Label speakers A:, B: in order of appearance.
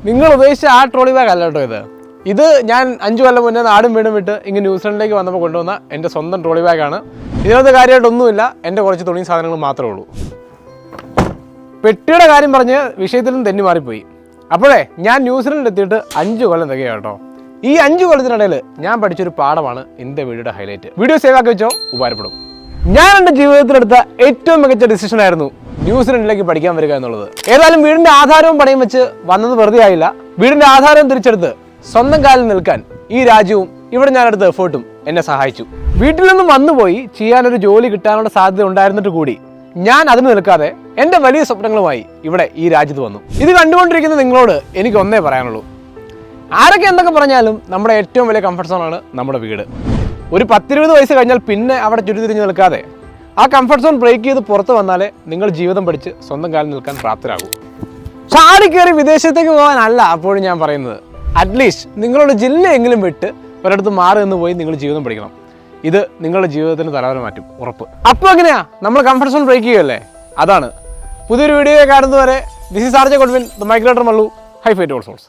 A: നിങ്ങൾ ഉദ്ദേശിച്ച ആ ട്രോളി ബാഗ് അല്ല കേട്ടോ ഇത് ഞാൻ 5 കൊല്ലം മുന്നേ നാടും വീടും വിട്ട് ഇങ്ങനെ ന്യൂസിലൻഡിലേക്ക് വന്നപ്പോൾ കൊണ്ടുവന്ന എൻ്റെ സ്വന്തം ട്രോളി ബാഗാണ്. ഇതിനകത്ത് കാര്യമായിട്ടൊന്നുമില്ല, എൻ്റെ കുറച്ച് തുണി സാധനങ്ങൾ മാത്രമേ ഉള്ളൂ. പെട്ടിയുടെ കാര്യം പറഞ്ഞ് വിഷയത്തിൽ നിന്ന് തെന്നി മാറിപ്പോയി. അപ്പോഴേ ഞാൻ ന്യൂസിലൻഡിൽ എത്തിയിട്ട് 5 കൊല്ലം തികയാണ് കേട്ടോ. ഈ 5 കൊല്ലത്തിനിടയിൽ ഞാൻ പഠിച്ചൊരു പാഠമാണ് ഇന്നത്തെ വീഡിയോയുടെ ഹൈലൈറ്റ്. വീഡിയോ സേവ് ആക്കി വെച്ചോ, ഉപകാരപ്പെടും. ഞാൻ എൻ്റെ ജീവിതത്തിലെടുത്ത ഏറ്റവും മികച്ച ഡിസിഷൻ ആയിരുന്നു ന്യൂസിലൻഡിലേക്ക് പഠിക്കാൻ വരിക എന്നുള്ളത്. ഏതായാലും വീടിന്റെ ആധാരവും പണയും വെച്ച് വന്നത് വെറുതെ ആയില്ല. വീടിന്റെ ആധാരവും തിരിച്ചെടുത്ത് സ്വന്തം കാലിൽ നിൽക്കാൻ ഈ രാജ്യവും ഇവിടെ ഞാനെടുത്ത എഫേർട്ടും എന്നെ സഹായിച്ചു. വീട്ടിൽ നിന്നും വന്നുപോയി ചെയ്യാനൊരു ജോലി കിട്ടാനുള്ള സാധ്യത ഉണ്ടായിരുന്നിട്ട് കൂടി ഞാൻ അതിന് നിൽക്കാതെ എൻ്റെ വലിയ സ്വപ്നങ്ങളുമായി ഇവിടെ ഈ രാജ്യത്ത് വന്നു. ഇത് കണ്ടുകൊണ്ടിരിക്കുന്ന നിങ്ങളോട് എനിക്ക് ഒന്നേ പറയാനുള്ളൂ. ആരൊക്കെ എന്തൊക്കെ പറഞ്ഞാലും നമ്മുടെ ഏറ്റവും വലിയ കംഫർട്ട് സോണാണ് നമ്മുടെ വീട്. ഒരു 10-20 വയസ്സ് കഴിഞ്ഞാൽ പിന്നെ അവിടെ ചുറ്റിത്തിരിഞ്ഞ് നിൽക്കാതെ ആ കംഫർട്ട് സോൺ ബ്രേക്ക് ചെയ്ത് പുറത്ത് വന്നാലേ നിങ്ങൾ ജീവിതം പഠിച്ച് സ്വന്തം കാലിൽ നിൽക്കാൻ പ്രാപ്തരാകും. ചാടി കയറി വിദേശത്തേക്ക് പോകാനല്ല അപ്പോഴും ഞാൻ പറയുന്നത്. അറ്റ്ലീസ്റ്റ് നിങ്ങളുടെ ജില്ലയെങ്കിലും വിട്ട് ഒരിടത്ത് മാറി നിന്ന് പോയി നിങ്ങൾ ജീവിതം പഠിക്കണം. ഇത് നിങ്ങളുടെ ജീവിതത്തിന് തലവര മാറ്റും, ഉറപ്പ്. അപ്പോൾ എങ്ങനെയാ നമ്മൾ കംഫർട്ട് സോൺ ബ്രേക്ക് ചെയ്യുകയല്ലേ? അതാണ്. പുതിയൊരു വീഡിയോ കാണുന്നതുവരെ this is RJ Godwin, the migrator Mallu. Hi fight all souls.